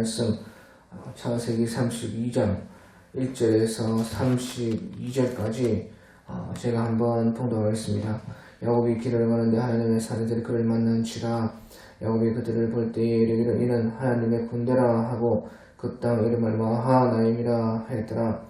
말씀 창세기 32장 1절에서 32절까지 제가 한번 봉독하겠습니다. 야곱이 길을 가는데 하나님의 사자들이 그를 만난지라. 야곱이 그들을 볼 때에 이르기를 이는 하나님의 군대라 하고 그 땅 이름을 마하나임이라 하였더라.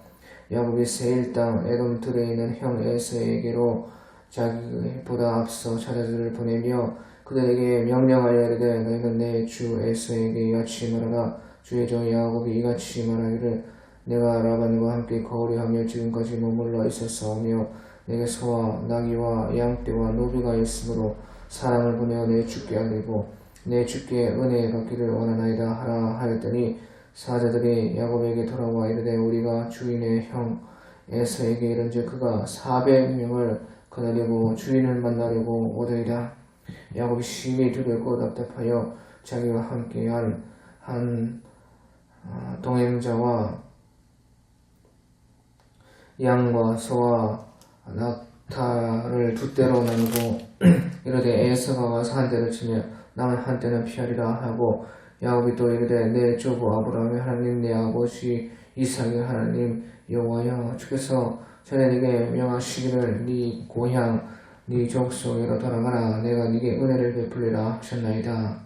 야곱이 세일 땅 에돔 들에 있는 형 에서에게로 자기보다 앞서 사자들을 보내며 그들에게 명령하여 이르되 너희는 내 주 에서에게 이같이 말하라. 주의 종 야곱이 이같이 말하기를 내가 라반과 함께 거우리하며 지금까지 머물러 있었사오며 내게 소와 나귀와 양떼와 노비가 있으므로 사람을 보내어 내 주께 알리고 내 주께 은혜 받기를 원하나이다 하라 하였더니 사자들이 야곱에게 돌아와 이르되 우리가 주인의 형 에서에게 이른즉 그가 400명을 거느리고 주인을 만나려고 오더이다. 야곱이 심히 두렵고 답답하여 자기와 함께한 한 동행자와 양과 소와 낙타를 두 떼로 나누고 이르되 에서가 와서 한 떼를 치며 남은 한 떼는 피하리라 하고 야곱이 또 이르되 내 조부 아브라함의 하나님 내 아버지 이삭의 하나님 여호와여 주께서 전에 네게 명하시기를 네 고향 네 족속으로 돌아가라. 내가 네게 은혜를 베풀리라 하셨나이다.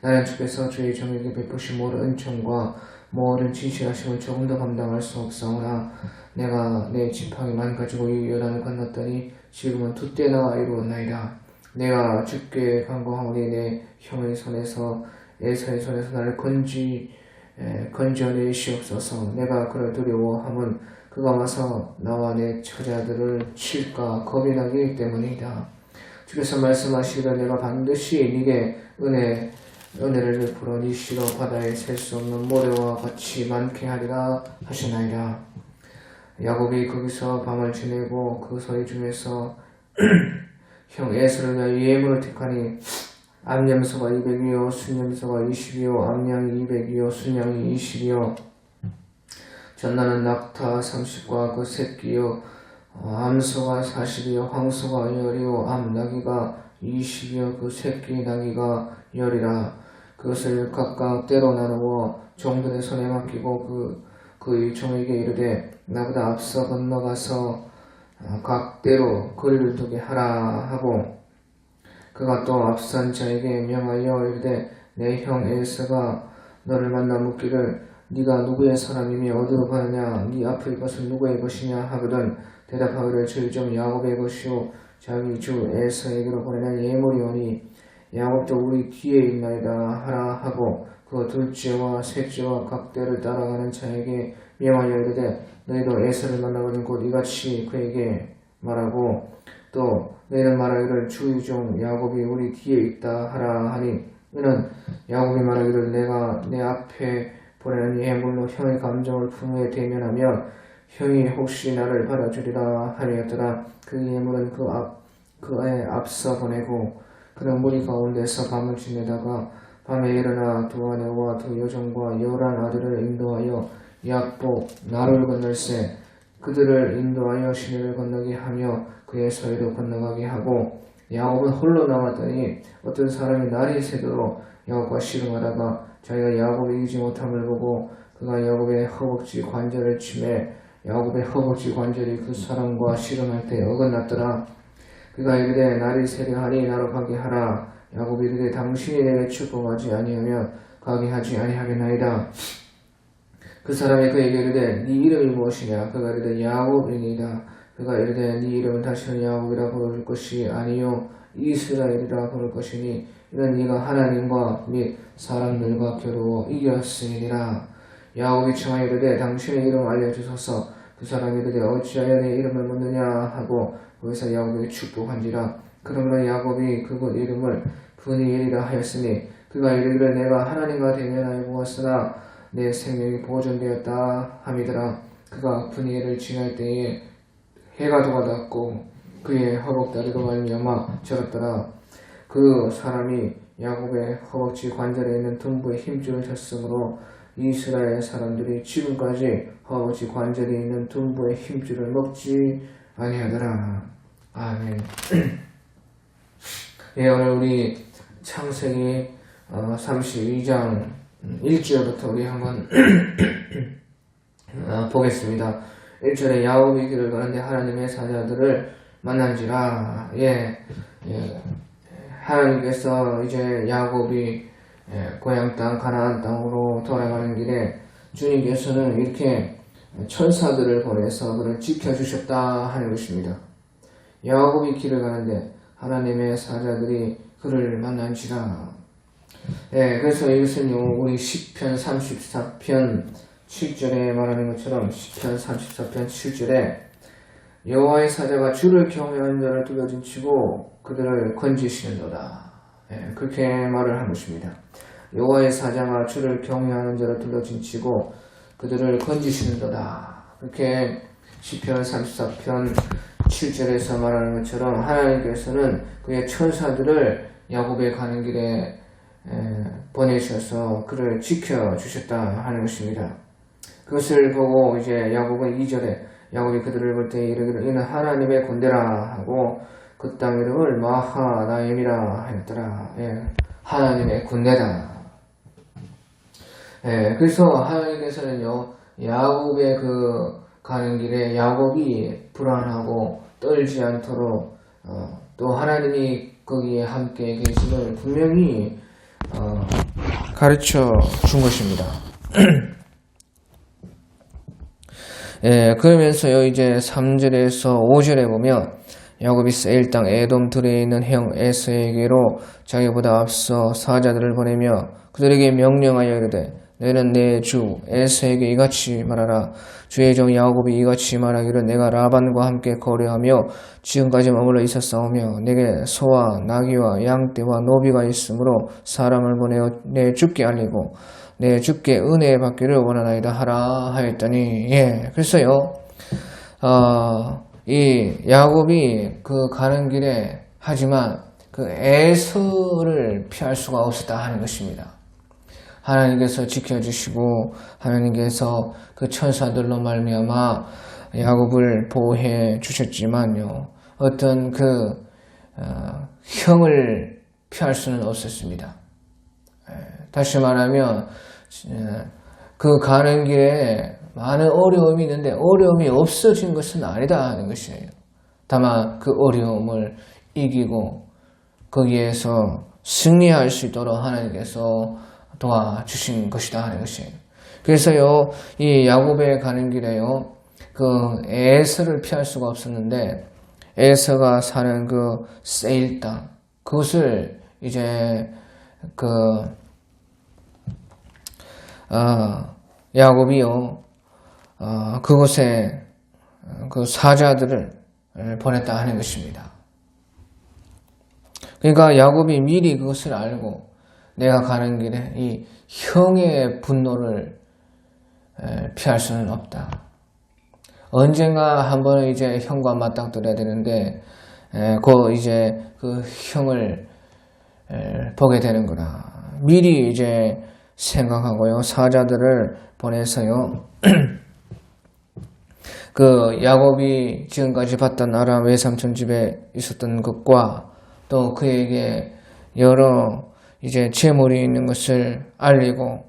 나는 주께서 주의 종에게 베푸신 모든 은총과 모든 진실하심을 조금 더 감당할 수 없사오나 내가 내 지팡이만 가지고 이 요단을 건넜더니 지금은 두 떼나 이루었나이다. 내가 주께 간구하오니 내 형의 손에서 에서의 손에서 나를 건져내시옵소서. 내가 그를 두려워함은 그가 와서 나와 내 처자들을 칠까 겁이 나기 때문이다. 주께서 말씀하시기를 내가 반드시 네게 은혜를 베풀어 네 시로 바다에 셀 수 없는 모래와 같이 많게 하리라 하시나이다. 야곱이 거기서 밤을 지내고 그 소리 중에서 형 에서를 위하여 예물을 택하니 암염소가 200이요 순염소가 20이요 암양이 200이요 순양이 20이요 전나는 낙타 30과 그 새끼요 암소가 40이요 황소가 10이요 암나귀가 20이요 그 새끼 나귀가 10이라. 그것을 각각 떼로 나누어 종들의 손에 맡기고 그의 종에게 이르되 나보다 앞서 건너가서 각 떼로 거리를 두게 하라 하고 그가 또 앞선 자에게 명하여 이르되 내 형 에서가 너를 만나 묻기를 네가 누구의 사람이며 어디로 가느냐 네 앞의 것은 누구의 것이냐 하거든 대답하기를 주의 종 야곱의 것이요 자기 주 에서에게로 보내는 예물이오니 야곱도 우리 뒤에 있나이다 하라 하고 그 둘째와 셋째와 각 떼를 따라가는 자에게 명하여 이르되 너희도 에서를 만나거든 곧 이같이 그에게 말하고 또 너희는 말하기를 주의 종 야곱이 우리 뒤에 있다 하라 하니 이는 야곱이 말하기를 내가 내 앞에 보내는 예물로 형의 감정을 풍요에 대면하면 형이 혹시 나를 받아주리라 하였더라. 그 예물은 그에 앞서 보내고 그는 무리 가운데서 밤을 지내다가 밤에 일어나 두 아내와 두 여종과 11아들을 인도하여 약복 나를 건널세 그들을 인도하여 시내를 건너게 하며 그의 소유로 건너가게 하고 야곱은 홀로 남았더니 어떤 사람이 날이 새도록 야곱과 씨름하다가 자기가 야곱을 이기지 못함을 보고 그가 야곱의 허벅지 관절을 치매 야곱의 허벅지 관절이 그 사람과 씨름할 때 어긋났더라. 그가 이르되 날이 새려하니 나로 가게 하라. 야곱이 이르되 당신이 내게 축복하지 아니하면 가게 하지 아니하겠나이다. 그 사람이 그에게 이르되 네 이름이 무엇이냐. 그가 이르되 야곱이니이다. 그가 이르되 네 이름은 다시는 야곱이라 부를 것이 아니요 이스라엘이라 부를 것이니 이는 네가 하나님과 및 사람들과 겨루어 이겼으니라. 야곱이 청하여 이르되 당신의 이름 알려주소서. 그 사람이 이르되 어찌하여 내 이름을 묻느냐 하고 거기서 야곱에게 축복한지라. 그러므로 야곱이 그곳 이름을 브니엘이라 하였으니 그가 이르기를 내가 하나님과 대면하여 보았으나 내 생명이 보존되었다 함이더라. 그가 브니엘을 지날 때에 해가 도가닿고 그의 허벅다리로 말미암아 절었더라. 그 사람이 야곱의 허벅지 관절에 있는 둔부의 힘줄을 쳤으므로 이스라엘 사람들이 지금까지 허벅지 관절에 있는 둔부의 힘줄을 먹지 아니하더라. 아멘. 예, 오늘 우리 창세기 32장 1절부터 우리 한번 보겠습니다. 1절에 야곱이 길을 가는데 하나님의 사자들을 만난지라. 하나님께서 이제 야곱이 고향 땅 가나안 땅으로 돌아가는 길에 주님께서는 이렇게 천사들을 보내서 그를 지켜주셨다 하는 것입니다. 야곱이 길을 가는데 하나님의 사자들이 그를 만난지라. 그래서 이것은요, 우리 시편 34편 7절에 말하는 것처럼 시편 34편 7절에 여호와의 사자가 주를 경외하는 자를 뚫어진치고 그들을 건지시는도다. 그렇게 말을 한 것입니다. 여호와의 사자가 주를 경외하는 자를 뚫어진치고 그들을 건지시는도다. 그렇게 시편 34편 7절에서 말하는 것처럼 하나님께서는 그의 천사들을 야곱에 가는 길에 보내셔서 그를 지켜주셨다 하는 것입니다. 그것을 보고 이제 야곱은 2절에 야곱이 그들을 볼 때 이르기를 이는 하나님의 군대라 하고 그 땅 이름을 마하나임이라 하였더라. 하나님의 군대다. 그래서 하나님께서는요, 야곱의 그 가는 길에 야곱이 불안하고 떨지 않도록 또 하나님이 거기에 함께 계심을 분명히 가르쳐 준 것입니다. 그러면서요, 이제 3절에서 5절에 보면 야곱이 세일 땅 에돔 들에 있는 형 에서에게로 자기보다 앞서 사자들을 보내며 그들에게 명령하여 이르되 너는 내 주 에서에게 이같이 말하라. 주의 종 야곱이 이같이 말하기를 내가 라반과 함께 거래하며 지금까지 머물러 있었사오며 내게 소와 나귀와 양떼와 노비가 있으므로 사람을 보내어 내 주께 알리고 내 주께 은혜 받기를 원하나이다 하라 하였더니. 그래서요, 이 야곱이 그 가는 길에 하지만 그 에서를 피할 수가 없었다 하는 것입니다. 하나님께서 지켜주시고 하나님께서 그 천사들로 말미암아 야곱을 보호해 주셨지만요, 어떤 그 형을 피할 수는 없었습니다. 다시 말하면 그 가는 길에 많은 어려움이 있는데 어려움이 없어진 것은 아니다 하는 것이에요. 다만 그 어려움을 이기고 거기에서 승리할 수 있도록 하나님께서 도와주신 것이다 하는 것이에요. 그래서요, 이 야곱에 가는 길에요, 그 에서를 피할 수가 없었는데 에서가 사는 그 세일 땅, 그것을 이제 야곱이요, 그곳에 그 사자들을 보냈다 하는 것입니다. 그러니까 야곱이 미리 그것을 알고 내가 가는 길에 이 형의 분노를 피할 수는 없다. 언젠가 한 번은 이제 형과 맞닥뜨려야 되는데 이제 그 형을 보게 되는구나. 미리 이제 생각하고요, 사자들을 보내서요, 그 야곱이 지금까지 봤던 아람 외삼촌 집에 있었던 것과 또 그에게 여러 이제 재물이 있는 것을 알리고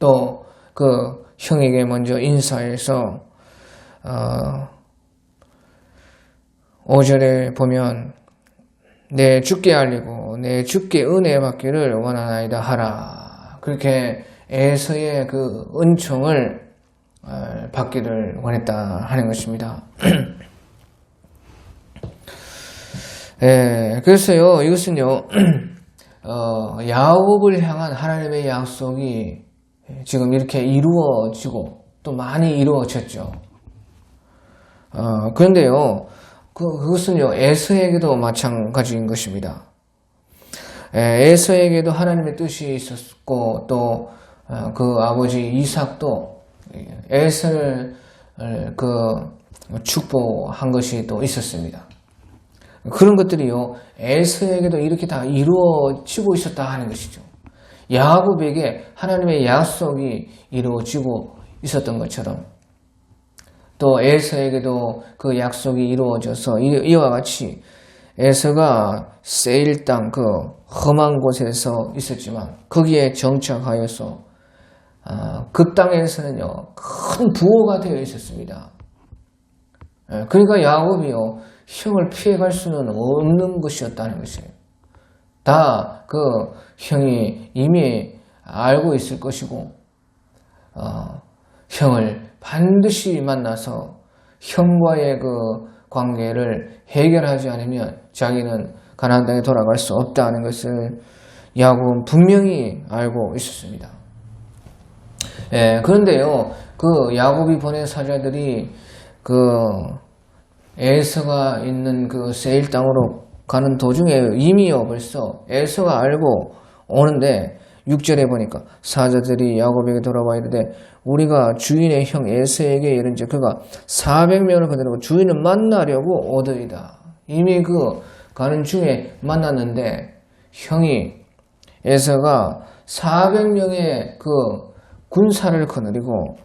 또 그 형에게 먼저 인사해서 5절에 보면 내 주께 알리고 내 주께 은혜 받기를 원하나이다 하라. 그렇게 에서의 그 은총을 받기를 원했다 하는 것입니다. 그래서요, 이것은요, 야곱을 향한 하나님의 약속이 지금 이렇게 이루어지고 또 많이 이루어졌죠. 그런데요, 그것은요, 에서에게도 마찬가지인 것입니다. 에서에게도 하나님의 뜻이 있었고 또 그 아버지 이삭도 에서를 축복한 것이 또 있었습니다. 그런 것들이요, 에서에게도 이렇게 다 이루어지고 있었다 하는 것이죠. 야곱에게 하나님의 약속이 이루어지고 있었던 것처럼 또 에서에게도 그 약속이 이루어져서 이와 같이 에서가 세일 땅 그 험한 곳에서 있었지만 거기에 정착하여서 그 땅에서는요 큰 부호가 되어 있었습니다. 그러니까 야곱이요 형을 피해갈 수는 없는 것이었다는 것이에요. 다 그 형이 이미 알고 있을 것이고 형을 반드시 만나서 형과의 그 관계를 해결하지 않으면 자기는 가나안 땅에 돌아갈 수 없다는 것을 야곱은 분명히 알고 있었습니다. 그런데요, 그 야곱이 보낸 사자들이 그 에서가 있는 그 세일 땅으로 가는 도중에 이미요 벌써 에서가 알고 오는데 6절에 보니까 사자들이 야곱에게 돌아와 이르되 우리가 주인의 형 에서에게 이른즉 그가 400명을 거느리고 주인을 만나려고 오더이다. 이미 그 가는 중에 만났는데 형이 에서가 400명의 그 군사를 거느리고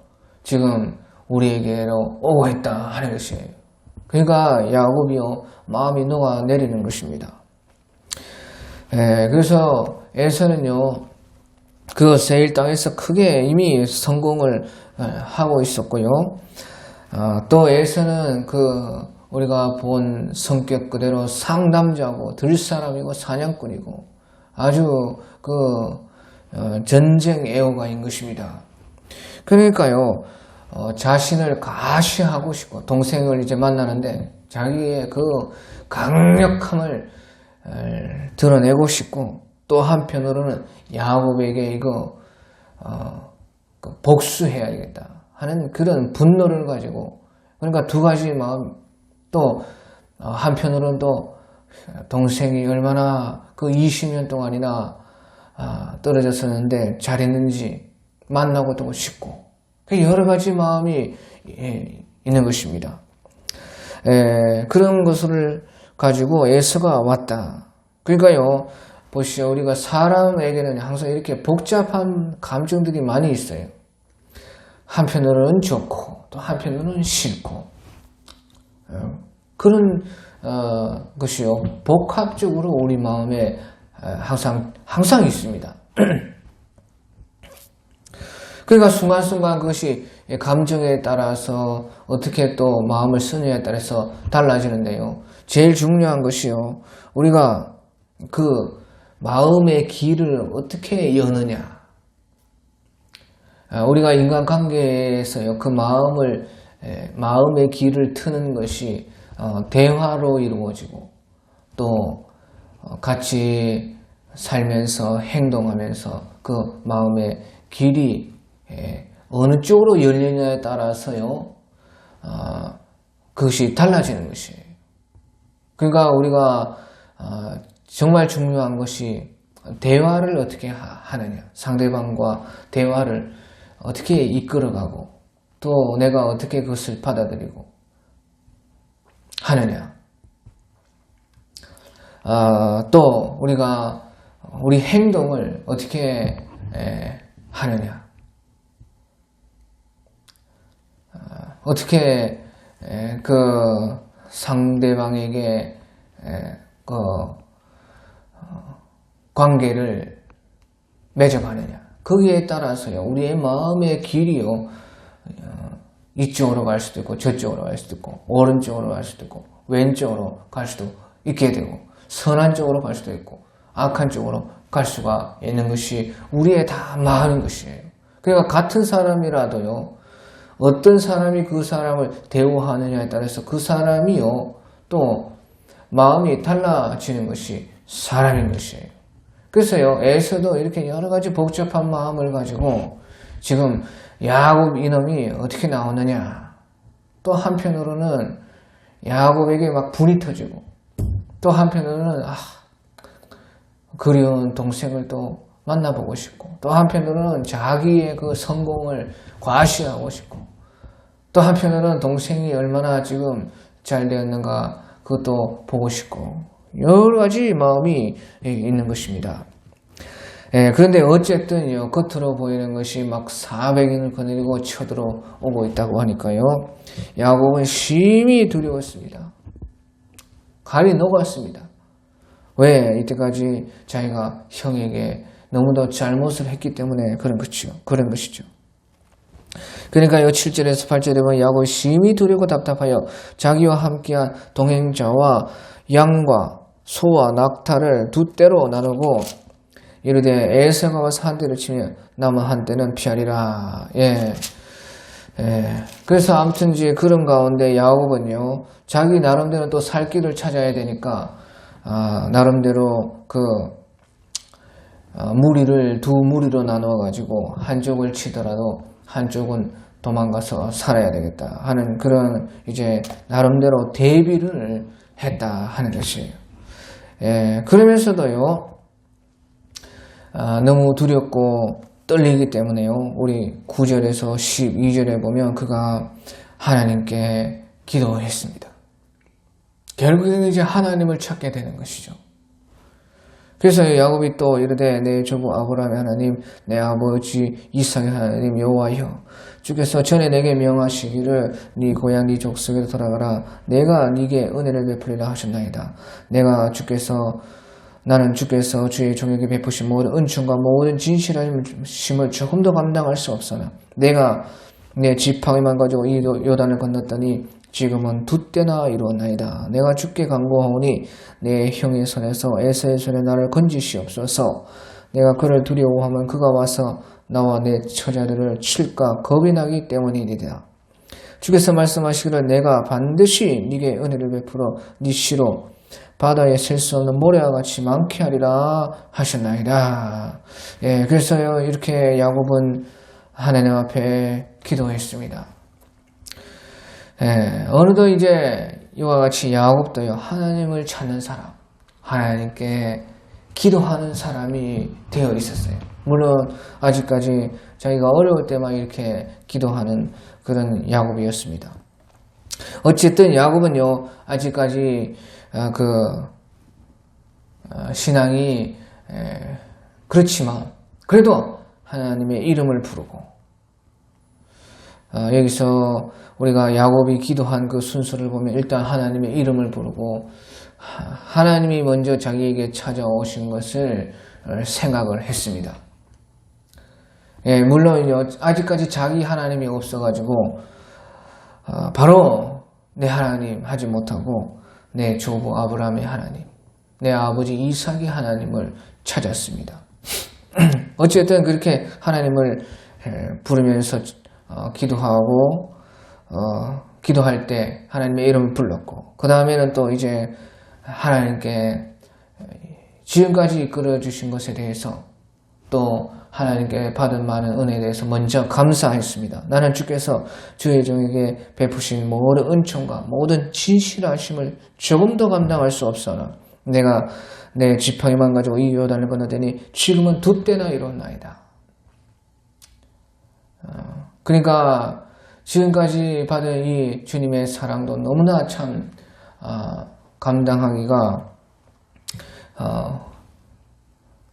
지금 우리에게로 오고 있다 하는 것이에요. 그러니까 야곱이요 마음이 녹아내리는 것입니다. 그래서 에서는요 그 세일 땅에서 크게 이미 성공을 하고 있었고요. 또 에서는 그 우리가 본 성격 그대로 상남자고 들사람이고 사냥꾼이고 아주 그 전쟁 애호가인 것입니다. 그러니까요 자신을 가시하고 싶고 동생을 이제 만나는데 자기의 그 강력함을 드러내고 싶고 또 한편으로는 야곱에게 이거 복수해야겠다 하는 그런 분노를 가지고 그러니까 두 가지 마음 또 한편으로는 또 동생이 얼마나 그 20년 동안이나 떨어졌었는데 잘했는지 만나고 또 싶고 여러 가지 마음이 있는 것입니다. 그런 것을 가지고 에서가 왔다. 그러니까요 보시오 우리가 사람에게는 항상 이렇게 복잡한 감정들이 많이 있어요. 한편으로는 좋고 또 한편으로는 싫고 그런 것이요 복합적으로 우리 마음에 항상 있습니다. 그러니까 순간순간 그것이 감정에 따라서 어떻게 또 마음을 쓰느냐에 따라서 달라지는데요. 제일 중요한 것이요. 우리가 그 마음의 길을 어떻게 여느냐. 우리가 인간관계에서요. 그 마음의 길을 트는 것이 대화로 이루어지고 또 같이 살면서 행동하면서 그 마음의 길이 어느 쪽으로 열리냐에 따라서요 그것이 달라지는 것이에요. 그러니까 우리가 정말 중요한 것이 대화를 어떻게 하느냐, 상대방과 대화를 어떻게 이끌어가고 또 내가 어떻게 그것을 받아들이고 하느냐, 또 우리가 우리 행동을 어떻게 하느냐, 어떻게 그 상대방에게 그 관계를 맺어가느냐 거기에 따라서요 우리의 마음의 길이요 이쪽으로 갈 수도 있고 저쪽으로 갈 수도 있고 오른쪽으로 갈 수도 있고 왼쪽으로 갈 수도 있게 되고 선한 쪽으로 갈 수도 있고 악한 쪽으로 갈 수가 있는 것이 우리의 다 마음인 것이에요. 그러니까 같은 사람이라도요 어떤 사람이 그 사람을 대우하느냐에 따라서 그 사람이요 또 마음이 달라지는 것이 사람인 것이에요. 그래서요 에서도 이렇게 여러 가지 복잡한 마음을 가지고 지금 야곱 이놈이 어떻게 나오느냐, 또 한편으로는 야곱에게 막 불이 터지고 또 한편으로는 그리운 동생을 또 만나보고 싶고 또 한편으로는 자기의 그 성공을 과시하고 싶고 또 한편으로는 동생이 얼마나 지금 잘 되었는가 그것도 보고 싶고 여러 가지 마음이 있는 것입니다. 그런데 어쨌든요 겉으로 보이는 것이 막 400인을 거느리고 쳐들어오고 있다고 하니까요 야곱은 심히 두려웠습니다. 갈이 녹았습니다. 왜? 이때까지 자기가 형에게 너무도 잘못을 했기 때문에 그런 것이죠. 그러니까 이 7절에서 8절에 보면 야곱이 심히 두렵고 답답하여 자기와 함께한 동행자와 양과 소와 낙타를 두 떼로 나누고 이르되 에서가 와서 한 대를 치면 남은 한 대는 피하리라. 그래서 아무튼 이제 그런 가운데 야곱은요, 자기 나름대로 또 살 길을 찾아야 되니까 나름대로 그 무리를 두 무리로 나누어 가지고 한쪽을 치더라도 한쪽은 도망가서 살아야 되겠다 하는 그런 이제 나름대로 대비를 했다 하는 것이에요. 그러면서도요, 너무 두렵고 떨리기 때문에요, 우리 9절에서 12절에 보면 그가 하나님께 기도했습니다. 결국에는 이제 하나님을 찾게 되는 것이죠. 그래서 야곱이 또 이르되 내 조부 아브라함의 하나님, 내 아버지 이삭의 하나님 여호와여, 주께서 전에 내게 명하시기를 네 고향 네 족속에도 돌아가라. 내가 네게 은혜를 베풀리라 하셨나이다. 나는 주께서 주의 종에게 베푸신 모든 은총과 모든 진실하심을 조금 더 감당할 수 없으나 내가 내 지팡이만 가지고 이 요단을 건넜더니 지금은 두 때나 이루었나이다. 내가 주께 간구하오니 내 형의 손에서 에서의 손에 나를 건지시옵소서. 내가 그를 두려워하면 그가 와서 나와 내 처자들을 칠까 겁이 나기 때문이니이다. 주께서 말씀하시기를 내가 반드시 네게 은혜를 베풀어 네 씨로 바다에 셀 수 없는 모래와 같이 많게 하리라 하셨나이다. 그래서요, 이렇게 야곱은 하나님 앞에 기도했습니다. 어느덧 이제 이와 같이 야곱도요, 하나님을 찾는 사람, 하나님께 기도하는 사람이 되어 있었어요. 물론 아직까지 자기가 어려울 때만 이렇게 기도하는 그런 야곱이었습니다. 어쨌든 야곱은요, 아직까지 신앙이 그렇지만 그래도 하나님의 이름을 부르고, 여기서 우리가 야곱이 기도한 그 순서를 보면 일단 하나님의 이름을 부르고 하나님이 먼저 자기에게 찾아오신 것을 생각을 했습니다. 물론 아직까지 자기 하나님이 없어가지고 바로 내 하나님 하지 못하고 내 조부 아브라함의 하나님, 내 아버지 이삭의 하나님을 찾았습니다. 어쨌든 그렇게 하나님을 부르면서 기도하고 기도할 때 하나님의 이름을 불렀고, 그 다음에는 또 이제 하나님께 지금까지 이끌어 주신 것에 대해서 또 하나님께 받은 많은 은혜에 대해서 먼저 감사했습니다. 나는 주께서 주의 종에게 베푸신 모든 은총과 모든 진실하심을 조금 더 감당할 수 없으나 내가 내 지팡이만 가지고 이 요단을 건너더니 지금은 두 때나 이뤘나이다. 그러니까 지금까지 받은 이 주님의 사랑도 너무나 참 감당하기가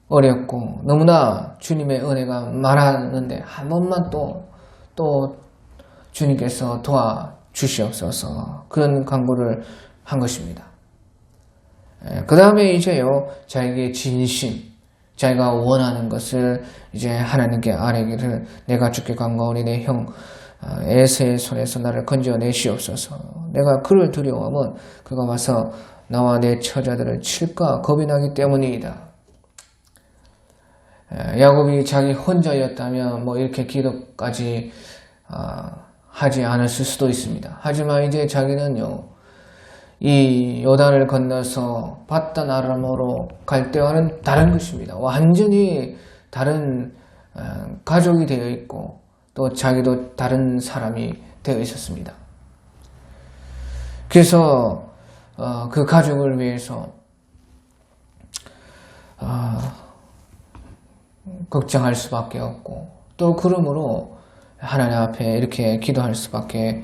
어렵고 너무나 주님의 은혜가 많았는데 한 번만 또 주님께서 도와주시옵소서, 그런 간구를 한 것입니다. 그 다음에 이제요, 자기의 진심, 자기가 원하는 것을 이제 하나님께 아뢰기를 내가 주께 간구하오니 내 형 에서의 손에서 나를 건져내시옵소서. 내가 그를 두려워하면 그가 와서 나와 내 처자들을 칠까 겁이 나기 때문이다. 야곱이 자기 혼자였다면 뭐 이렇게 기도까지 하지 않았을 수도 있습니다. 하지만 이제 자기는요, 이 요단을 건너서 바단 아람으로 갈 때와는 다른 것입니다. 완전히 다른 가족이 되어 있고 또 자기도 다른 사람이 되어 있었습니다. 그래서 그 가족을 위해서 걱정할 수밖에 없고 또 그러므로 하나님 앞에 이렇게 기도할 수밖에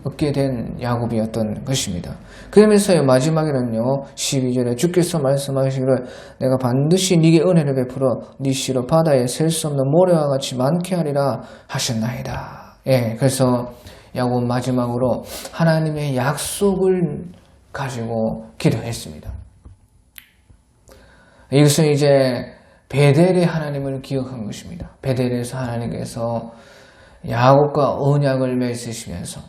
없게 된 야곱이었던 것입니다. 그러면서요, 마지막에는요, 12절에 주께서 말씀하시기를 내가 반드시 네게 은혜를 베풀어 네 씨로 바다에 셀 수 없는 모래와 같이 많게 하리라 하셨나이다. 그래서 야곱 마지막으로 하나님의 약속을 가지고 기도했습니다. 이것은 이제 베델의 하나님을 기억한 것입니다. 베델에서 하나님께서 야곱과 언약을 맺으시면서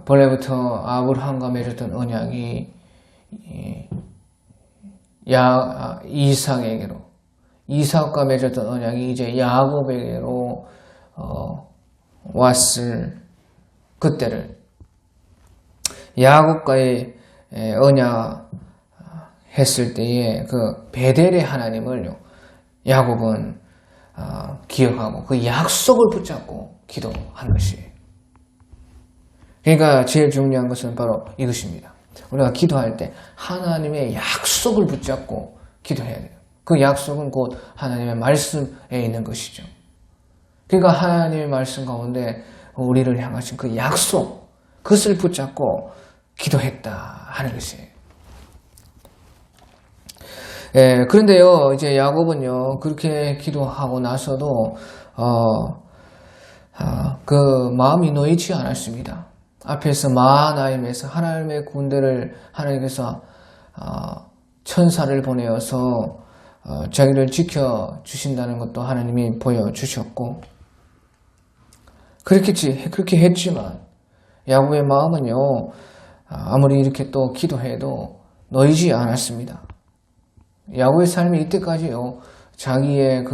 본래부터 아브라함과 맺었던 언약이 이삭에게로, 이삭과 맺었던 언약이 이제 야곱에게로 왔을 그때를 야곱과의 언약 했을 때에 그 베델의 하나님을 야곱은 기억하고 그 약속을 붙잡고 기도한 것이에요. 그러니까 제일 중요한 것은 바로 이것입니다. 우리가 기도할 때 하나님의 약속을 붙잡고 기도해야 돼요. 그 약속은 곧 하나님의 말씀에 있는 것이죠. 그러니까 하나님의 말씀 가운데 우리를 향하신 그 약속, 그것을 붙잡고 기도했다 하는 것이에요. 예, 그런데요, 이제 야곱은요, 그렇게 기도하고 나서도, 그 마음이 놓이지 않았습니다. 앞에서 마하나임에서 하나님의 군대를 하나님께서, 천사를 보내어서, 자기를 지켜주신다는 것도 하나님이 보여주셨고, 그렇게 했지만, 야곱의 마음은요, 아무리 이렇게 또 기도해도 놓이지 않았습니다. 야곱의 삶이 이때까지요, 자기의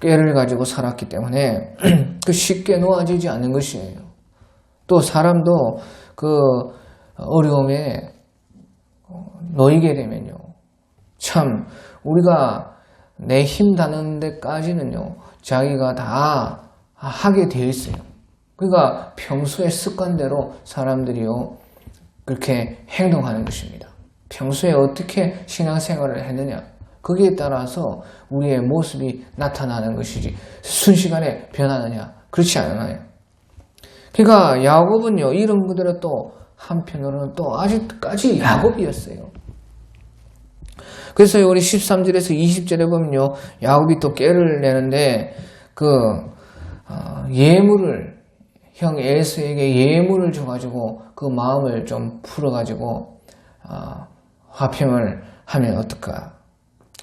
꾀를 가지고 살았기 때문에 쉽게 놓아지지 않는 것이에요. 또 사람도 그 어려움에 놓이게 되면요, 참 우리가 내 힘 닿는 데까지는요, 자기가 다 하게 되어 있어요. 그러니까 평소의 습관대로 사람들이요, 그렇게 행동하는 것입니다. 평소에 어떻게 신앙생활을 했느냐, 거기에 따라서 우리의 모습이 나타나는 것이지 순식간에 변하느냐, 그렇지 않아요. 그러니까 야곱은요, 이런 분들은 또 한편으로는 또 아직까지 야곱이었어요. 그래서 우리 13절에서 20절에 보면요, 야곱이 또 꾀를 내는데 예물을, 형 에서에게 예물을 줘가지고 그 마음을 좀 풀어가지고 화평을 하면 어떨까,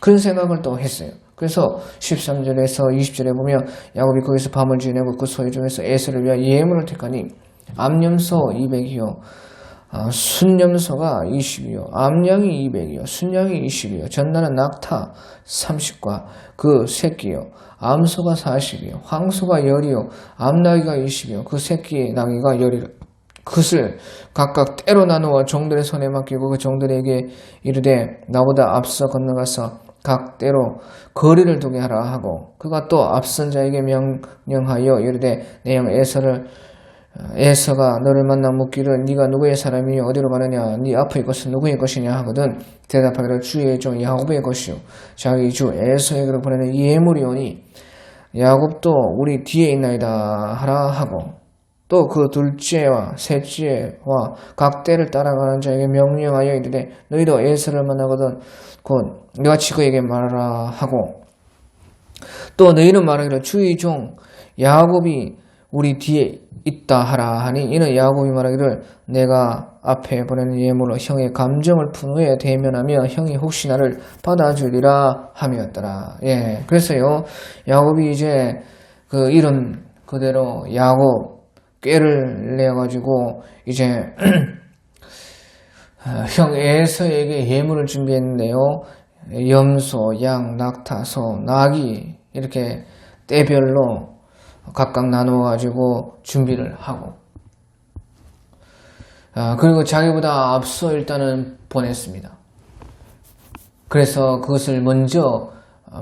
그런 생각을 또 했어요. 그래서 13절에서 20절에 보면 야곱이 거기서 밤을 지내고 그 소유 중에서 에서를 위하여 예물을 택하니 암염소 200이요, 순염소가 20이요, 암양이 200이요, 순양이 20이요, 전나는 낙타 30과 그 새끼요, 암소가 40이요, 황소가 10이요, 암나귀가 20이요, 그 새끼 나귀가 10이요. 그것을 각각 때로 나누어 종들의 손에 맡기고 그 종들에게 이르되 나보다 앞서 건너가서 각 때로 거리를 두게 하라 하고, 그가 또 앞선 자에게 명령하여 이르되 내 형 에서가 너를 만나 묻기를 네가 누구의 사람이요 어디로 가느냐, 네 앞의 것은 누구의 것이냐 하거든 대답하기를 주의 종 야곱의 것이요 자기 주 에서에게로 보내는 예물이오니 야곱도 우리 뒤에 있나이다 하라 하고, 또 그 둘째와 셋째와 각 때를 따라가는 자에게 명령하여 이르되 너희도 에서를 만나거든 곧 너같이 그에게 말하라 하고, 또 너희는 말하기를 주의 종 야곱이 우리 뒤에 있다 하라 하니 이는 야곱이 말하기를 내가 앞에 보내는 예물로 형의 감정을 푼 후에 대면하며 형이 혹시 나를 받아주리라 함이었더라. 예, 그래서요, 야곱이 이제 이런 그대로 야곱 꾀를 내가지고 이제 형 에서에게 예물을 준비했는데요, 염소, 양, 낙타, 소, 나귀 이렇게 때별로 각각 나누어가지고 준비를 하고, 그리고 자기보다 앞서 일단은 보냈습니다. 그래서 그것을 먼저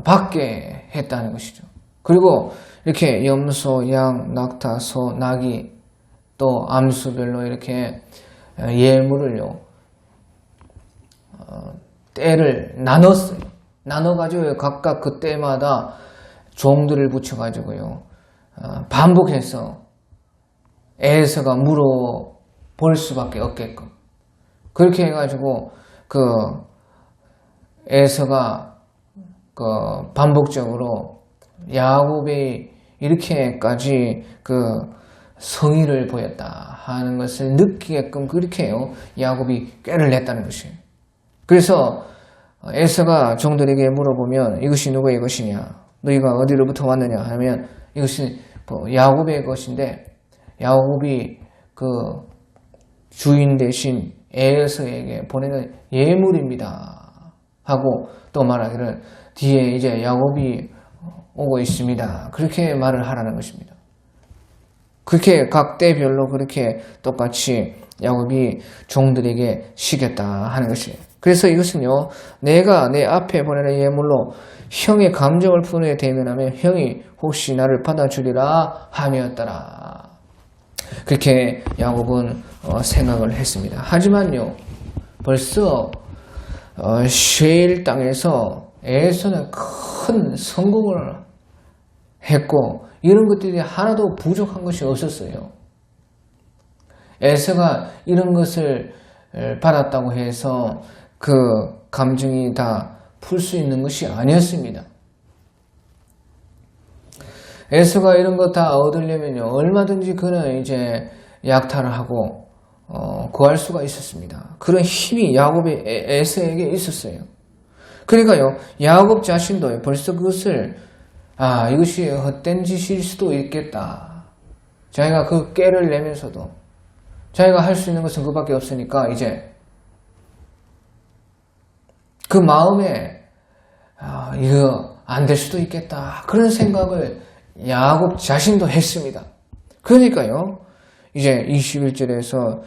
받게 했다는 것이죠. 그리고 이렇게 염소, 양, 낙타, 소, 나귀 또 암수별로 이렇게 예물을요, 때를 나눴어요. 나눠가지고 각각 그 때마다 종들을 붙여가지고요, 반복해서 에서가 물어볼 수밖에 없게끔 그렇게 해가지고 에서가 반복적으로 야곱이 이렇게까지 성의를 보였다 하는 것을 느끼게끔 그렇게 해요. 야곱이 꾀를 냈다는 것이에요. 그래서 에서가 종들에게 물어보면 이것이 누구의 것이냐, 너희가 어디로부터 왔느냐 하면 이것이 야곱의 것인데 야곱이 그 주인 대신 에서에게 보내는 예물입니다 하고 또 말하기를 뒤에 이제 야곱이 오고 있습니다. 그렇게 말을 하라는 것입니다. 그렇게 각 때별로 그렇게 똑같이 야곱이 종들에게 시켰다 하는 것이에요. 그래서 이것은요, 내가 내 앞에 보내는 예물로 형의 감정을 분에 대면하면 형이 혹시 나를 받아주리라 함이었더라. 그렇게 야곱은 생각을 했습니다. 하지만요, 벌써 쉐일 땅에서 에서는 큰 성공을 했고 이런 것들이 하나도 부족한 것이 없었어요. 에서가 이런 것을 받았다고 해서 그 감정이 다 풀 수 있는 것이 아니었습니다. 에서가 이런 거 다 얻으려면요, 얼마든지 그는 이제 약탈을 하고 구할 수가 있었습니다. 그런 힘이 야곱의 에서에게 있었어요. 그러니까요, 야곱 자신도 벌써 그것을 이것이 헛된 짓일 수도 있겠다. 자기가 그 꾀를 내면서도 자기가 할 수 있는 것은 그밖에 없으니까 이제 그 마음에 이거 안 될 수도 있겠다. 그런 생각을 야곱 자신도 했습니다. 그러니까요, 이제 21절에서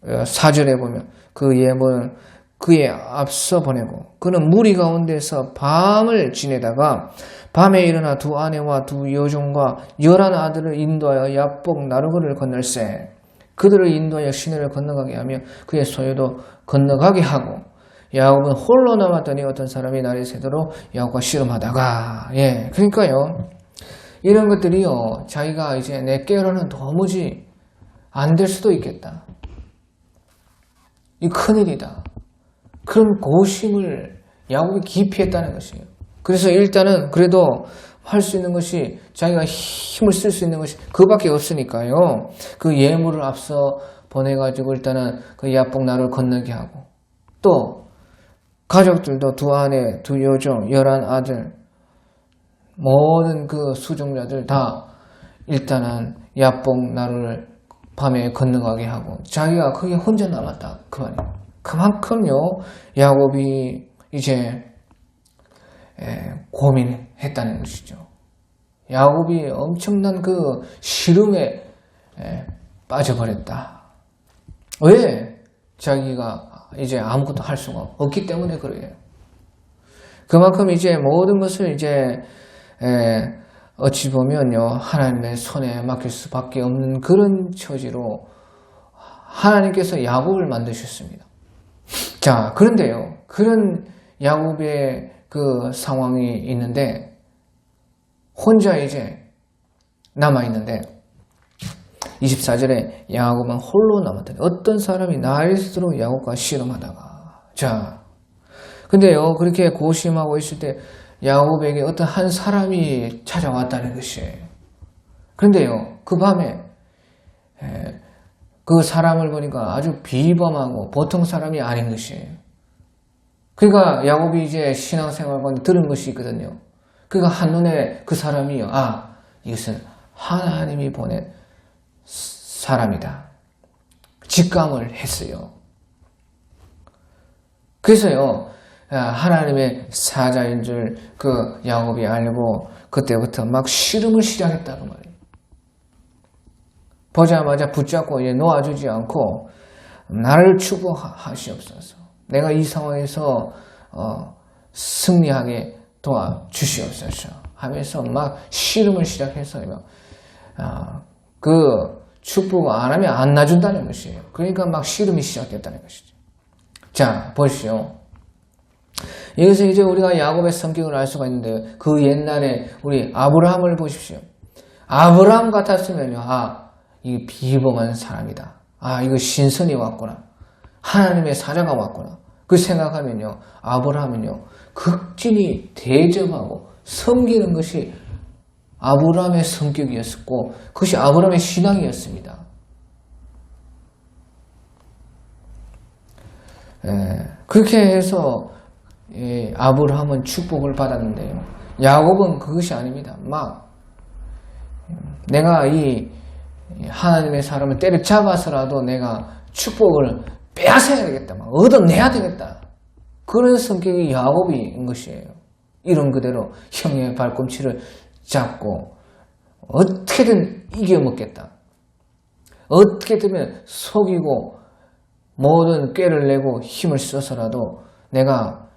24절에 보면 그 예물은 그에 앞서 보내고 그는 무리 가운데서 밤을 지내다가 밤에 일어나 두 아내와 두 여종과 11 아들을 인도하여 야복 나루거를 건널세 그들을 인도하여 시내를 건너가게 하며 그의 소유도 건너가게 하고 야곱은 홀로 남았더니 어떤 사람이 날이 새도록 야곱과 씨름하다가 그러니까요, 이런 것들이요, 자기가 이제 내 깨로는 도무지 안 될 수도 있겠다. 이 큰일이다. 그런 고심을 야곱이 깊이 했다는 것이에요. 그래서 일단은 그래도 할 수 있는 것이 자기가 힘을 쓸 수 있는 것이 그밖에 없으니까요. 그 예물을 앞서 보내가지고 일단은 그 야복 나루를 건너게 하고 또 가족들도 두 아내, 두 여종, 11 아들 모든 그 수종자들 다 일단은 야복 나루를 밤에 건너가게 하고 자기가 거기에 혼자 남았다 그 말이에요. 그만큼요, 야곱이 이제 고민했다는 것이죠. 야곱이 엄청난 그 시름에 빠져버렸다. 왜? 자기가 이제 아무것도 할 수가 없기 때문에 그래요. 그만큼 이제 모든 것을 이제 어찌 보면요, 하나님의 손에 맡길 수밖에 없는 그런 처지로 하나님께서 야곱을 만드셨습니다. 자, 그런데요, 그런 야곱의 그 상황이 있는데 혼자 이제 남아있는데 24절에 야곱은 홀로 남았더니 어떤 사람이 나일수록 야곱과 씨름하다가 자, 근데요, 그렇게 고심하고 있을 때 야곱에게 어떤 한 사람이 찾아왔다는 것이에요. 그런데요, 그 밤에 그 사람을 보니까 아주 비범하고 보통 사람이 아닌 것이에요. 그러니까 야곱이 이제 신앙생활관에 들은 것이 있거든요. 그러니까 한눈에 그 사람이요, 이것은 하나님이 보낸 사람이다. 직감을 했어요. 그래서요, 하나님의 사자인 줄 그 야곱이 알고 그때부터 막 씨름을 시작했다고 말이에요. 보자마자 붙잡고 놓아주지 않고 나를 축복하시옵소서. 내가 이 상황에서 승리하게 도와주시옵소서 하면서 막 씨름을 시작해서 그 축복을 안 하면 안 놔준다는 것이에요. 그러니까 막 씨름이 시작됐다는 것이죠. 자, 보시오. 여기서 이제 우리가 야곱의 성격을 알 수가 있는데 그 옛날에 우리 아브라함을 보십시오. 아브라함 같았으면요, 이 비범한 사람이다. 이거 신선이 왔구나. 하나님의 사자가 왔구나. 그 생각하면요, 아브라함은요, 극진히 대접하고 섬기는 것이 아브라함의 성격이었고 그것이 아브라함의 신앙이었습니다. 그렇게 해서 아브라함은 축복을 받았는데요. 야곱은 그것이 아닙니다. 막 내가 이 하나님의 사람을 때려잡아서라도 내가 축복을 빼앗아야 되겠다. 막 얻어내야 되겠다. 그런 성격이 야곱인 것이에요. 이런 그대로 형의 발꿈치를 잡고 어떻게든 이겨먹겠다. 어떻게든 속이고 모든 꾀를 내고 힘을 써서라도 내가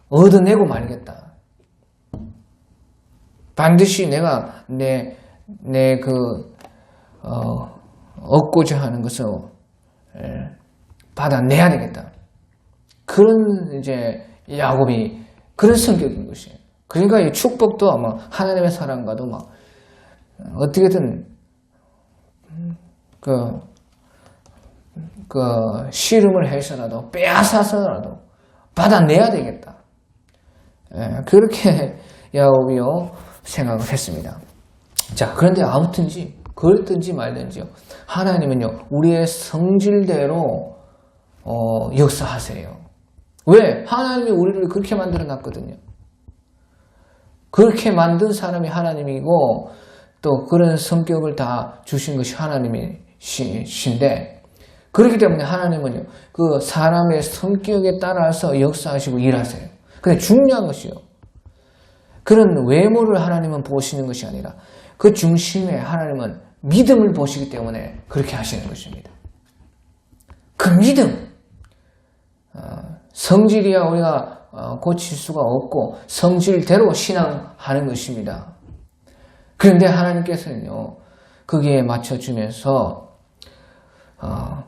얻어내고 말겠다. 반드시 내가 얻고자 하는 것을 받아내야 되겠다. 그런 이제 야곱이 그런 성격인 것이에요. 그러니까 이 축복도 아마 하나님의 사랑과도 막 어떻게든 씨름을 해서라도 빼앗아서라도 받아내야 되겠다. 그렇게 야곱이요 생각을 했습니다. 자, 그런데 아무튼지 그랬든지 말든지요, 하나님은요 우리의 성질대로 역사하세요. 왜? 하나님이 우리를 그렇게 만들어 놨거든요. 그렇게 만든 사람이 하나님이고 또 그런 성격을 다 주신 것이 하나님이신데, 그렇기 때문에 하나님은요 그 사람의 성격에 따라서 역사하시고 일하세요. 근데 중요한 것이요, 그런 외모를 하나님은 보시는 것이 아니라 그 중심에 하나님은 믿음을 보시기 때문에 그렇게 하시는 것입니다. 그 믿음, 성질이야 우리가 고칠 수가 없고 성질대로 신앙하는 것입니다. 그런데 하나님께서는요 거기에 맞춰주면서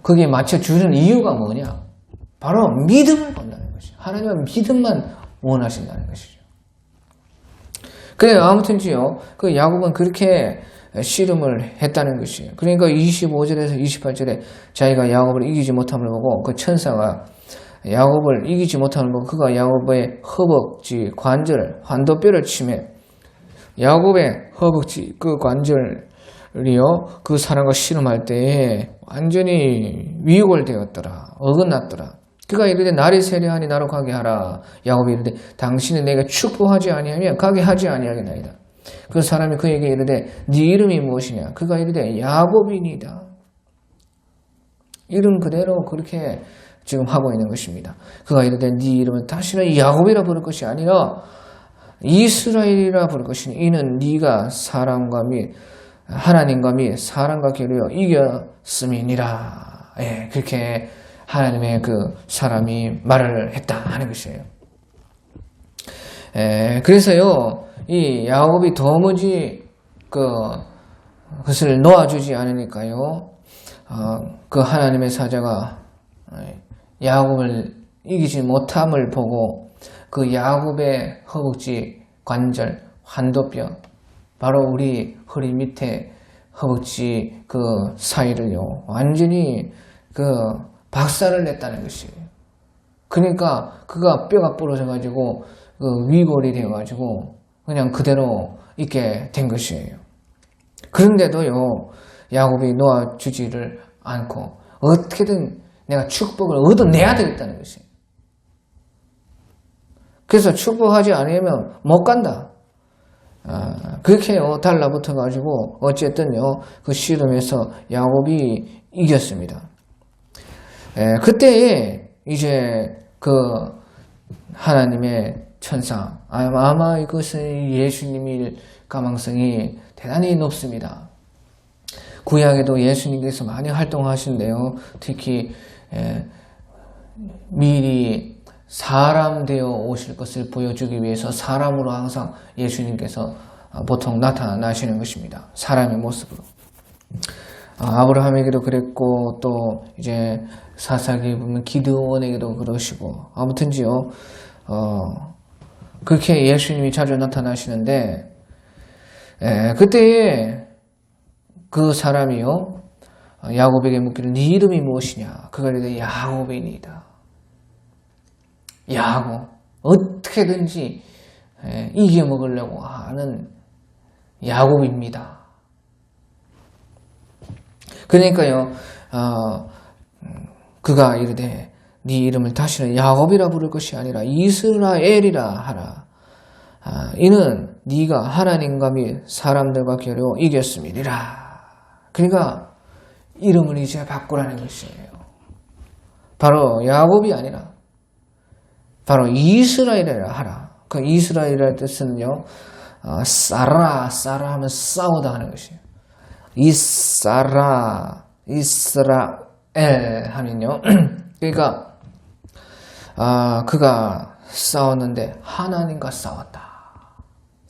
거기에 맞춰주는 이유가 뭐냐? 바로 믿음을 본다는 것이죠. 하나님은 믿음만 원하신다는 것이죠. 그래요. 아무튼지요, 그 야곱은 그렇게 씨름을 했다는 것이에요. 그러니까 25절에서 28절에 자기가 야곱을 이기지 못함을 보고 그 천사가 야곱을 이기지 못함을 보고 그가 야곱의 허벅지 관절 환도뼈를 치매 야곱의 허벅지 그 관절이요 그 사람과 씨름할 때에 완전히 위골되었더라. 어긋났더라. 그가 이르되 날이 세려하니 나로 가게 하라. 야곱이 이르되 당신은 내가 축복하지 아니하면 가게 하지 아니하겠나이다. 그 사람이 그에게 이르되 네 이름이 무엇이냐? 그가 이르되 야곱이니이다. 이름 그대로 그렇게 지금 하고 있는 것입니다. 그가 이르되 네 이름은 다시는 야곱이라 부를 것이 아니라 이스라엘이라 부를 것이니 이는 네가 사람과 및 하나님과 및 사람과 겨루어 이겼음이니라. 그렇게 하나님의 그 사람이 말을 했다 하는 것이에요. 그래서요 이 야곱이 도무지 그것을 놓아주지 않으니까요 그 하나님의 사자가 야곱을 이기지 못함을 보고 그 야곱의 허벅지 관절 환도뼈 바로 우리 허리 밑에 허벅지 그 사이를요 완전히 박살을 냈다는 것이에요. 그러니까 그가 뼈가 부러져 가지고 위골이 되어 가지고 그냥 그대로 있게 된 것이에요. 그런데도요 야곱이 놓아주지를 않고 어떻게든 내가 축복을 얻어내야 되겠다는 것이에요. 그래서 축복하지 않으면 못 간다. 그렇게요 달라붙어 가지고 어쨌든요 그 씨름에서 야곱이 이겼습니다. 그때에 이제 그 하나님의 천사 아마 이것은 예수님일 가망성이 대단히 높습니다. 구약에도 예수님께서 많이 활동하시는데요. 특히 미리 사람 되어 오실 것을 보여주기 위해서 사람으로 항상 예수님께서 보통 나타나시는 것입니다. 사람의 모습으로. 아브라함에게도 그랬고 또 이제 사사기에 보면 기드온에게도 그러시고 아무튼지요 그렇게 예수님이 자주 나타나시는데 그때에 그 사람이요 야곱에게 묻기를 네 이름이 무엇이냐? 그가 이르되 야곱이니이다. 야곱. 어떻게든지 이겨먹으려고 하는 야곱입니다. 그러니까요, 그가 이르되 네 이름을 다시는 야곱이라 부를 것이 아니라 이스라엘이라 하라. 이는 네가 하나님과 및 사람들과 겨루 이겼음이니라. 그러니까 이름을 이제 바꾸라는 것이에요. 바로 야곱이 아니라 바로 이스라엘이라 하라. 그 이스라엘이라는 뜻은요, 싸라 하면 싸우다 하는 것이에요. 이스라엘 하면요, 그러니까 그가 싸웠는데 하나님과 싸웠다,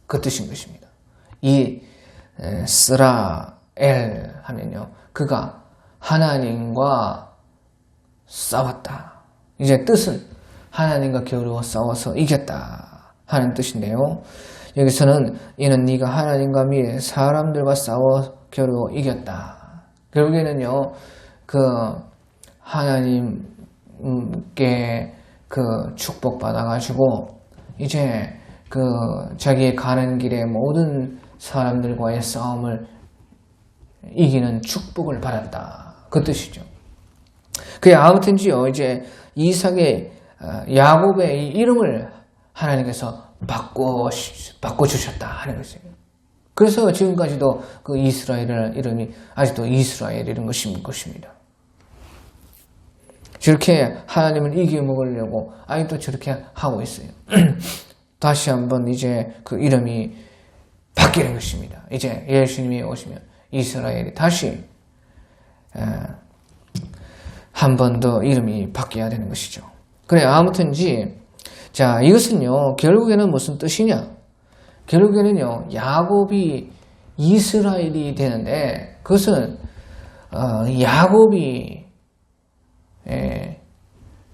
그 뜻인 것입니다. 이스라엘 하면요, 그가 하나님과 싸웠다. 이제 뜻은 하나님과 겨루어 싸워서 이겼다 하는 뜻인데요, 여기서는 이는 네가 하나님과 및 사람들과 싸워 겨루어 이겼다. 결국에는요, 그 하나님께 그 축복 받아가지고 이제 그 자기의 가는 길에 모든 사람들과의 싸움을 이기는 축복을 받았다, 그 뜻이죠. 그게 아무튼지요, 이제 이삭의 야곱의 이 이름을 하나님께서 바꿔주셨다 하는 것이에요. 그래서 지금까지도 그 이스라엘이라는 이름이 아직도 이스라엘이라는 것입니다. 저렇게 하나님을 이겨먹으려고 아직도 저렇게 하고 있어요. 다시 한번 이제 그 이름이 바뀌는 것입니다. 이제 예수님이 오시면 이스라엘이 다시 한 번 더 이름이 바뀌어야 되는 것이죠. 그래, 아무튼지, 자, 이것은요, 결국에는 무슨 뜻이냐? 결국에는요, 야곱이 이스라엘이 되는데, 그것은 야곱이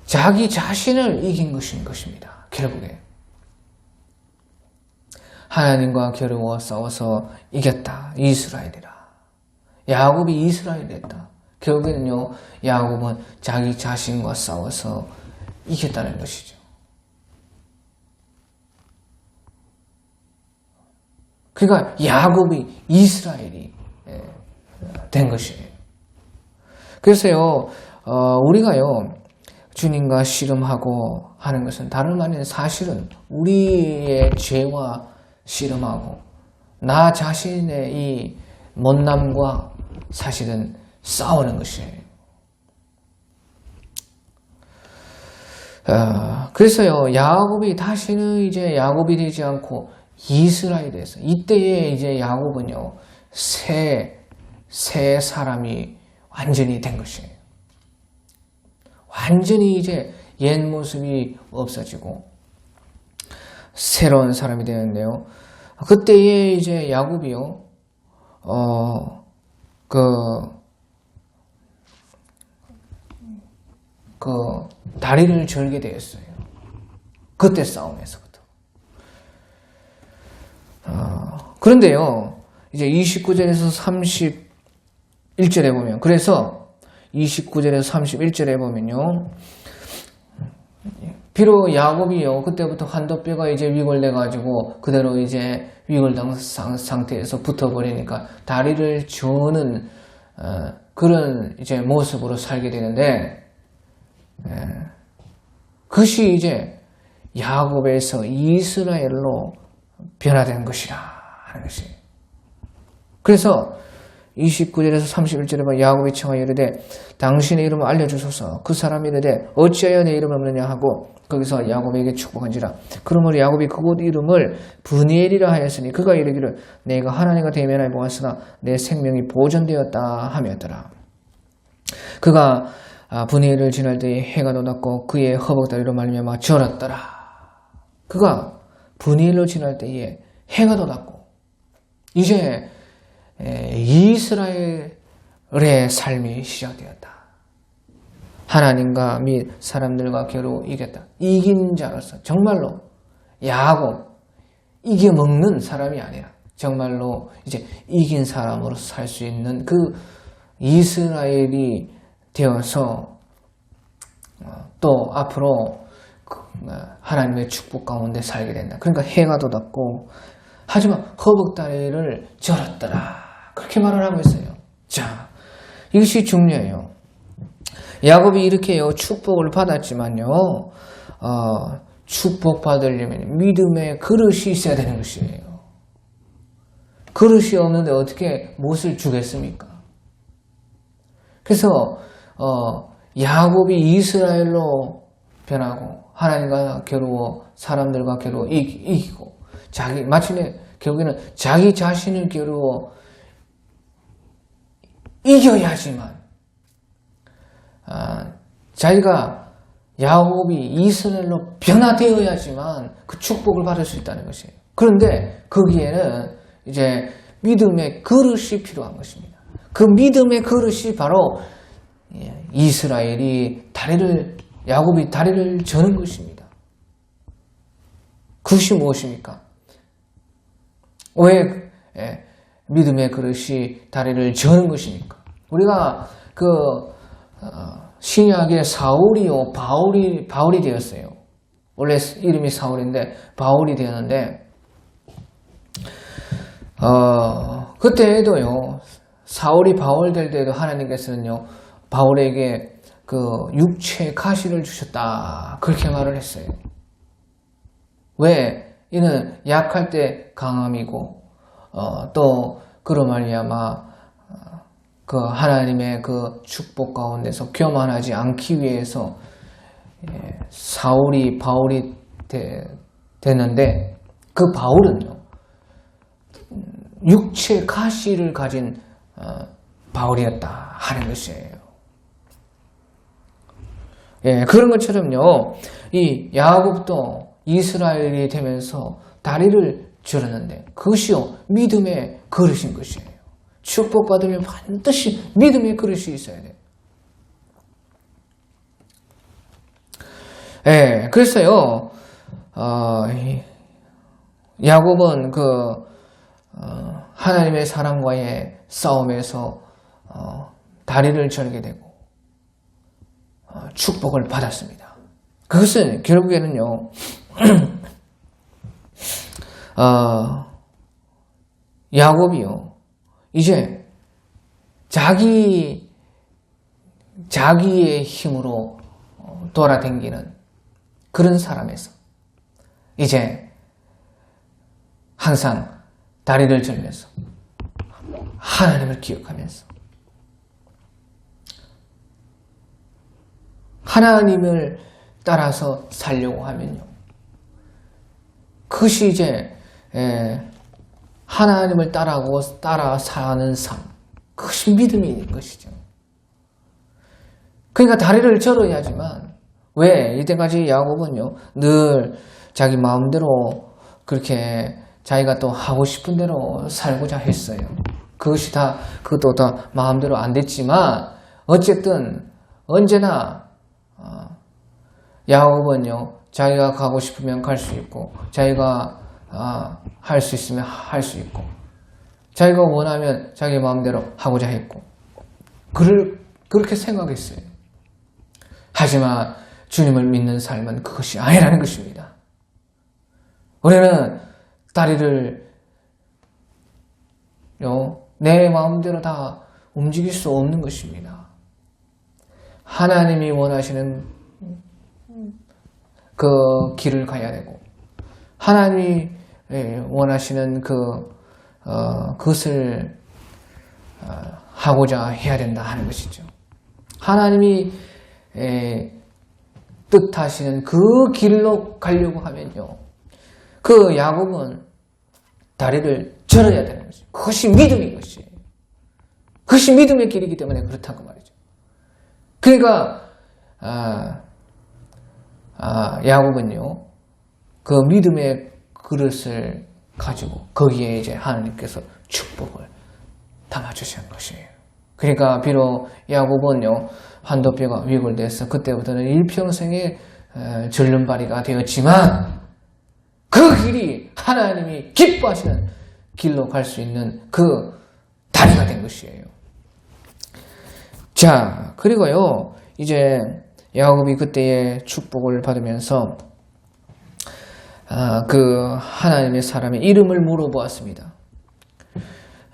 자기 자신을 이긴 것입니다. 결국에 하나님과 겨루어 싸워서 이겼다, 이스라엘이라. 야곱이 이스라엘이 됐다. 결국에는요, 야곱은 자기 자신과 싸워서 이겼다는 것이죠. 그러니까 야곱이 이스라엘이 된 것이에요. 그래서요, 우리가요, 주님과 씨름하고 하는 것은 다른 말은 사실은 우리의 죄와 씨름하고 나 자신의 이 못남과 사실은 싸우는 것이에요. 그래서요, 야곱이 다시는 이제 야곱이 되지 않고 이스라엘이 돼서, 이때에 이제 야곱은요, 새 사람이 완전히 된 것이에요. 완전히 이제 옛 모습이 없어지고 새로운 사람이 되는데요. 그때에 이제 야곱이요, 다리를 절게 되었어요. 그때 싸움에서부터. 그런데요, 이제 29절에서 31절에 보면, 그래서 29절에서 31절에 보면요, 비록 야곱이요, 그때부터 환도뼈가 이제 위골돼가지고 그대로 이제 위골당 상태에서 붙어버리니까 다리를 저는 그런 이제 모습으로 살게 되는데, 그것이 이제 야곱에서 이스라엘로 변화된 것이라 하는 것이. 그래서 29절에서 31절에 보면 야곱이 청하여 이르되 당신의 이름을 알려주소서. 그 사람이 이르되 어찌하여 내 이름을 묻느냐 하고 거기서 야곱에게 축복한지라. 그러므로 야곱이 그곳 이름을 브니엘이라 하였으니 그가 이르기를 내가 하나님과 대면하여 보았으나 내 생명이 보존되었다 하였더라. 그가 브니엘을 지날 때에 해가 돋았고 그의 허벅다리로 말미암아 절었더라. 그가 브니엘로 지날 때에 해가 돋았고 이제 이스라엘의 삶이 시작되었다. 하나님과 및 사람들과 겨루 이겼다. 이긴 자로서 정말로 야곱 이겨먹는 사람이 아니라 정말로 이제 이긴 사람으로 살 수 있는 그 이스라엘이 되어서 또 앞으로 하나님의 축복 가운데 살게 된다. 그러니까 해가 돋았고, 하지만 허벅다리를 절었더라. 그렇게 말을 하고 있어요. 자, 이것이 중요해요. 야곱이 이렇게요, 축복을 받았지만요, 축복받으려면 믿음의 그릇이 있어야 되는 것이에요. 그릇이 없는데 어떻게 무엇을 주겠습니까? 그래서 야곱이 이스라엘로 변하고 하나님과 겨루어 사람들과 겨루어 이기고 마침내 결국에는 자기 자신을 겨루어 이겨야지만 자기가 야곱이 이스라엘로 변화되어야지만 그 축복을 받을 수 있다는 것이에요. 그런데 거기에는 이제 믿음의 그릇이 필요한 것입니다. 그 믿음의 그릇이 바로 야곱이 다리를 저는 것입니다. 그것이 무엇입니까? 왜 믿음의 그릇이 다리를 저는 것입니까? 우리가 신약의 사울이요 바울이 되었어요. 원래 이름이 사울인데 바울이 되었는데 그때에도요, 사울이 바울 될 때에도 하나님께서는요, 바울에게 육체의 가시를 주셨다. 그렇게 말을 했어요. 왜? 이는 약할 때 강함이고, 또, 그로 말미암아, 하나님의 축복 가운데서 교만하지 않기 위해서, 바울이 되는데, 그 바울은요, 육체 가시를 가진 바울이었다 하는 것이에요. 그런 것처럼요, 이 야곱도 이스라엘이 되면서 다리를 절었는데 그것이요 믿음의 그릇인 것이에요. 축복받으면 반드시 믿음의 그릇이 있어야 돼요. 그래서요, 야곱은 하나님의 사람과의 싸움에서 다리를 절게 되고 축복을 받았습니다. 그것은 결국에는요, 야곱이요, 이제 자기의 힘으로 돌아다니는 그런 사람에서 이제 항상 다리를 절면서 하나님을 기억하면서 하나님을 따라서 살려고 하면요, 그것이 이제 하나님을 따라 사는 삶, 그것이 믿음인 것이죠. 그러니까 다리를 절어야지만, 왜 이때까지 야곱은요 늘 자기 마음대로 그렇게 자기가 또 하고 싶은 대로 살고자 했어요. 그것도 다 마음대로 안 됐지만 어쨌든 언제나 야곱은요 자기가 가고 싶으면 갈 수 있고, 자기가 할 수 있으면 할 수 있고, 자기가 원하면 자기 마음대로 하고자 했고, 그렇게 생각했어요. 하지만 주님을 믿는 삶은 그것이 아니라는 것입니다. 우리는 다리를 내 마음대로 다 움직일 수 없는 것입니다. 하나님이 원하시는 그 길을 가야 되고, 하나님이 원하시는 그것을 하고자 해야 된다 하는 것이죠. 하나님이 뜻하시는 그 길로 가려고 하면요, 그 야곱은 다리를 절어야 되는 것이죠. 그것이 믿음인 것이에요. 그것이 믿음의 길이기 때문에 그렇다고 말이죠. 그러니까 야곱은요 그 믿음의 그릇을 가지고 거기에 이제 하나님께서 축복을 담아주시는 것이에요. 그러니까 비록 야곱은요 한도뼈가 위골돼서 그때부터는 일평생의 절름발이가 되었지만 그 길이 하나님이 기뻐하시는 길로 갈 수 있는 그 다리가 된 것이에요. 자, 그리고요 이제 야곱이 그때의 축복을 받으면서 그 하나님의 사람의 이름을 물어보았습니다.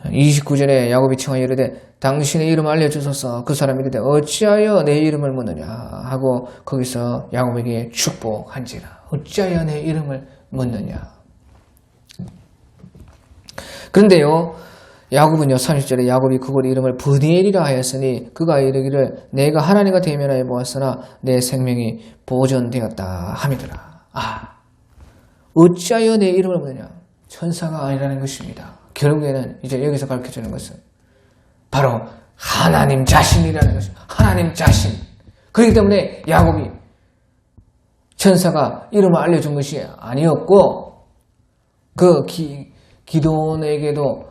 29절에 야곱이 청하여 이르되 당신의 이름 알려주소서. 그 사람이 이르되 어찌하여 내 이름을 묻느냐 하고 거기서 야곱에게 축복한지라. 어찌하여 내 이름을 묻느냐. 그런데요, 야곱은요, 30절에 야곱이 그곳 이름을 브니엘이라 하였으니 그가 이르기를 내가 하나님과 대면하여 보았으나 내 생명이 보존되었다 함이더라. 어찌하여 내 이름을 묻느냐. 천사가 아니라는 것입니다. 결국에는 이제 여기서 가르쳐주는 것은 바로 하나님 자신이라는 것입니다. 하나님 자신. 그렇기 때문에 야곱이 천사가 이름을 알려준 것이 아니었고, 그 기도원에게도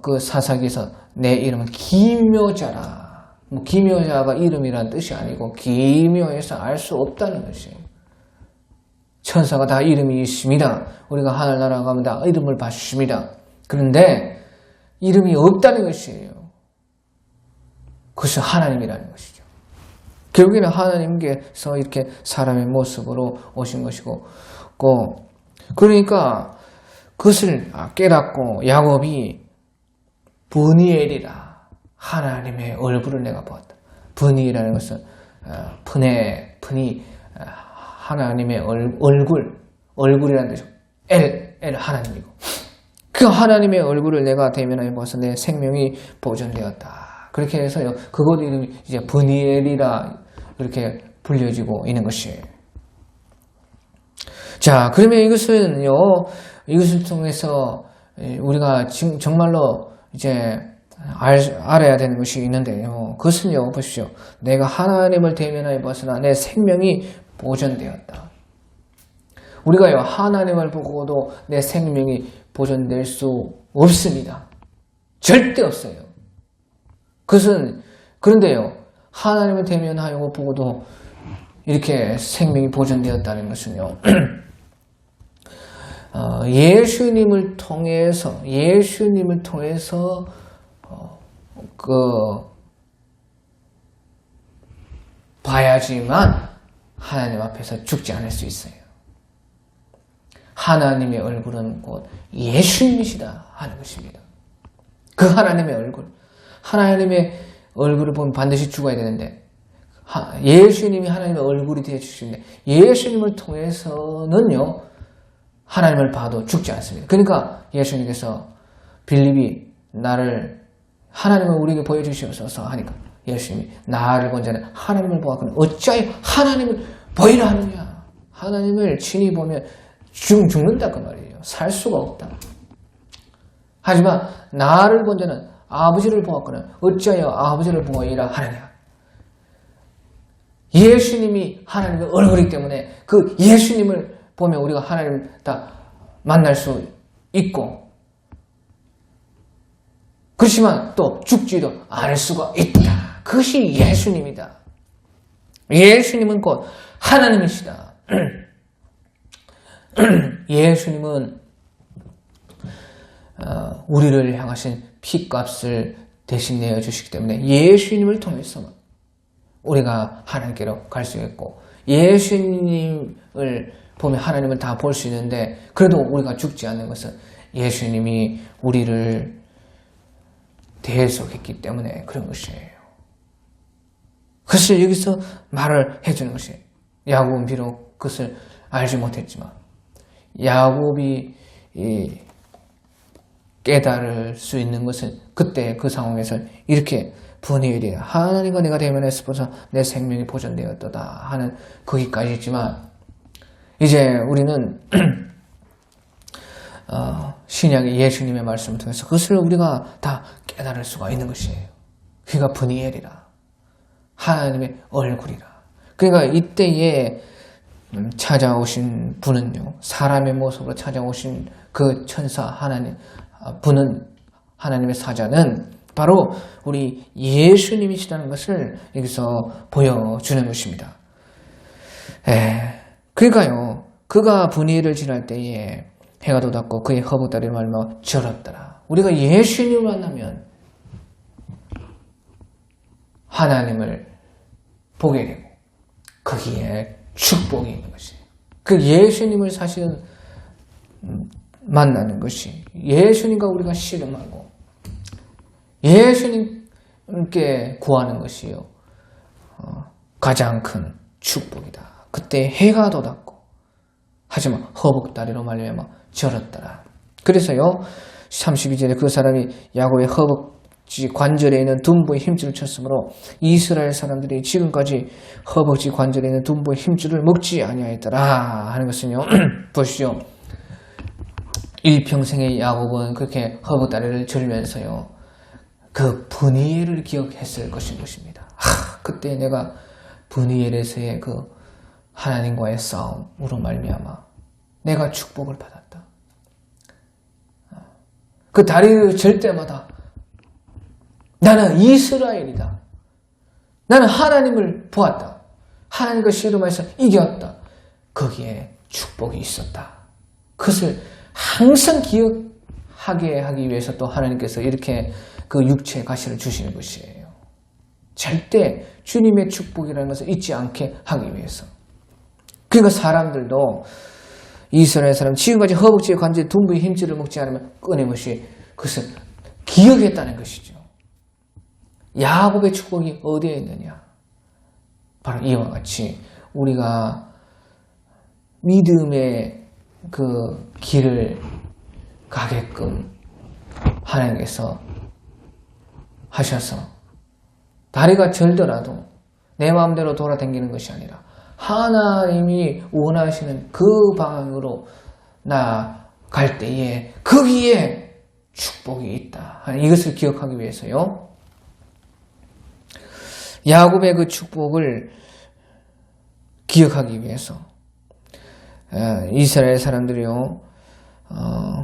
그 사사기에서 내 이름은 기묘자라. 기묘자가 이름이란 뜻이 아니고 기묘해서 알 수 없다는 것이에요. 천사가 다 이름이 있습니다. 우리가 하늘나라 가면 다 이름을 봐주십니다. 그런데 이름이 없다는 것이에요. 그것은 하나님이라는 것이죠. 결국에는 하나님께서 이렇게 사람의 모습으로 오신 것이고, 그러니까 그것을 깨닫고 야곱이 브니엘이라, 하나님의 얼굴을 내가 보았다. 브니라는 것은 분이 하나님의 얼굴이라는 뜻이고, 엘 하나님이고, 그 하나님의 얼굴을 내가 대면하여 보아서 내 생명이 보존되었다. 그렇게 해서요, 그곳 이름이 이제 브니엘이라 이렇게 불려지고 있는 것이에요. 자, 그러면 이것을 통해서 우리가 정말로 이제 알아야 되는 것이 있는데요. 그것은요, 보십시오. 내가 하나님을 대면하여 보았으나 내 생명이 보존되었다. 우리가요, 하나님을 보고도 내 생명이 보존될 수 없습니다. 절대 없어요. 그런데요, 하나님을 대면하여 보고도 이렇게 생명이 보존되었다는 것은요, 예수님을 통해서 봐야지만 하나님 앞에서 죽지 않을 수 있어요. 하나님의 얼굴은 곧 예수님이시다 하는 것입니다. 그 하나님의 얼굴을 보면 반드시 죽어야 되는데, 예수님이 하나님의 얼굴이 되어 주시는데, 예수님을 통해서는요, 하나님을 봐도 죽지 않습니다. 그러니까 예수님께서 빌립이 하나님을 우리에게 보여주시옵소서 하니까 예수님이 나를 본 자는 하나님을 보았거늘 어찌하여 하나님을 보이라 하느냐. 하나님을 친히 보면 죽는다 그 말이에요. 살 수가 없다. 하지만 나를 본 자는 아버지를 보았거늘 어찌하여 아버지를 보이라 하느냐. 예수님이 하나님의 얼굴이기 때문에 그 예수님을 보면 우리가 하나님을 다 만날 수 있고, 그렇지만 또 죽지도 않을 수가 있다. 그것이 예수님이다. 예수님은 곧 하나님이시다. 예수님은 우리를 향하신 피값을 대신 내어주시기 때문에 예수님을 통해서 우리가 하나님께로 갈 수 있고, 예수님을 보면 하나님을 다 볼 수 있는데, 그래도 우리가 죽지 않는 것은 예수님이 우리를 대속했기 때문에 그런 것이에요. 그것을 여기서 말을 해주는 것이에요. 야곱은 비록 그것을 알지 못했지만 야곱이 깨달을 수 있는 것은 그때 그 상황에서 이렇게 브니엘이라 하나님과 내가 대면했으므로 내 생명이 보존되었도다 하는 거기까지지만, 이제 우리는 신약의 예수님의 말씀을 통해서 그것을 우리가 다 깨달을 수가 있는 것이에요. 그가 브니엘이라, 하나님의 얼굴이라. 그러니까 이때에 찾아오신 분은요, 사람의 모습으로 찾아오신 그 천사 분은, 하나님의 사자는 바로 우리 예수님이시라는 것을 여기서 보여주는 것입니다. 그러니까요, 그가 분이를 지날 때에 해가 돋았고 그의 허벅다리를 말며 절었더라. 우리가 예수님을 만나면 하나님을 보게 되고, 거기에 축복이 있는 것이에요. 그 예수님을 사실은 만나는 것이, 예수님과 우리가 씨름하고 예수님께 구하는 것이요, 가장 큰 축복이다. 그때 해가 돋았고 하지만 허벅다리로 말미암아 절었더라. 그래서요 32절에 그 사람이 야곱의 허벅지 관절에 있는 둔부의 힘줄을 쳤으므로 이스라엘 사람들이 지금까지 허벅지 관절에 있는 둔부의 힘줄을 먹지 아니하였더라 하는 것은요 보시죠. 일평생의 야곱은 그렇게 허벅다리를 절면서요 그 브니엘을 기억했을 것입니다. 그때 내가 브니엘에서의 그 하나님과의 싸움으로 말미암아 내가 축복을 받았다. 그 다리를 절 때마다 나는 이스라엘이다. 나는 하나님을 보았다. 하나님과 씨름해서 이겼다. 거기에 축복이 있었다. 그것을 항상 기억하게 하기 위해서 또 하나님께서 이렇게 그 육체의 가시를 주시는 것이에요. 절대 주님의 축복이라는 것을 잊지 않게 하기 위해서. 그러니까 사람들도 이스라엘 사람 지금까지 허벅지의 관절 둔부의 힘줄을 먹지 않으면 끊임없이 그것을 기억했다는 것이죠. 야곱의 축복이 어디에 있느냐? 바로 이와 같이 우리가 믿음의 그 길을 가게끔 하나님께서 하셔서 다리가 절더라도 내 마음대로 돌아다니는 것이 아니라 하나님이 원하시는 그 방향으로 나갈 때에 거기에 축복이 있다. 이것을 기억하기 위해서요. 야곱의 그 축복을 기억하기 위해서 이스라엘 사람들이요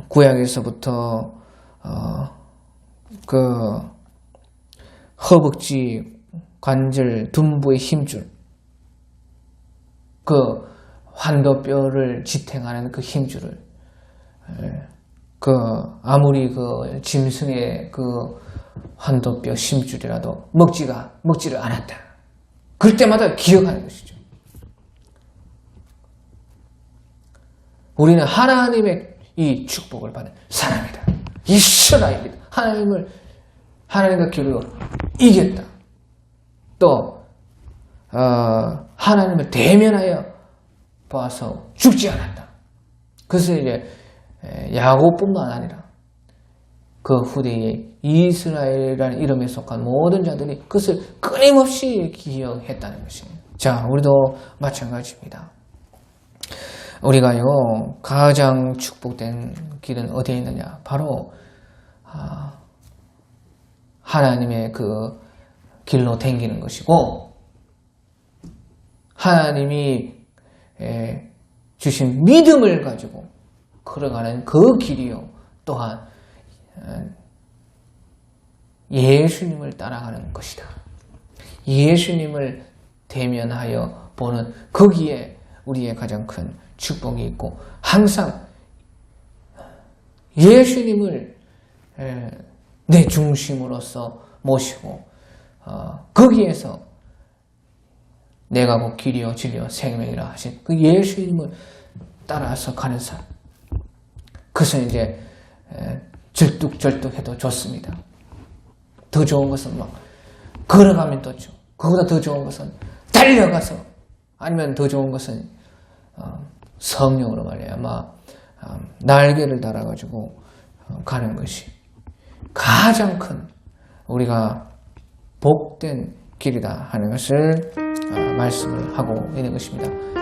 구약에서부터 그 허벅지 관절 둔부의 힘줄 그 환도뼈를 지탱하는 그 힘줄을 그 아무리 그 짐승의 그 환도뼈 힘줄이라도 먹지를 않았다. 그럴 때마다 기억하는 것이죠. 우리는 하나님의 이 축복을 받는 사람이다. 이스라엘이다. 하나님과 기울여 이겼다. 또 하나님을 대면하여 봐서 죽지 않았다. 그래서 이제 야곱뿐만 아니라 그 후대에 이스라엘이라는 이름에 속한 모든 자들이 그것을 끊임없이 기억했다는 것입니다. 자, 우리도 마찬가지입니다. 우리가요 가장 축복된 길은 어디에 있느냐? 바로 하나님의 그 길로 댕기는 것이고 하나님이 주신 믿음을 가지고 걸어가는 그 길이요 또한 예수님을 따라가는 것이다. 예수님을 대면하여 보는 거기에 우리의 가장 큰 축복이 있고 항상 예수님을 내 중심으로서 모시고 거기에서 내가 곧 길이요 진리요 생명이라 하신 그 예수님을 따라서 가는 삶. 그것은 이제 절뚝절뚝해도 좋습니다. 더 좋은 것은 막 걸어가면 또 좋고 그보다 더 좋은 것은 달려가서 아니면 더 좋은 것은 성령으로 말이야마 날개를 달아가지고 가는 것이 가장 큰 우리가 복된 길이다 하는 것을 말씀을 하고 있는 것입니다.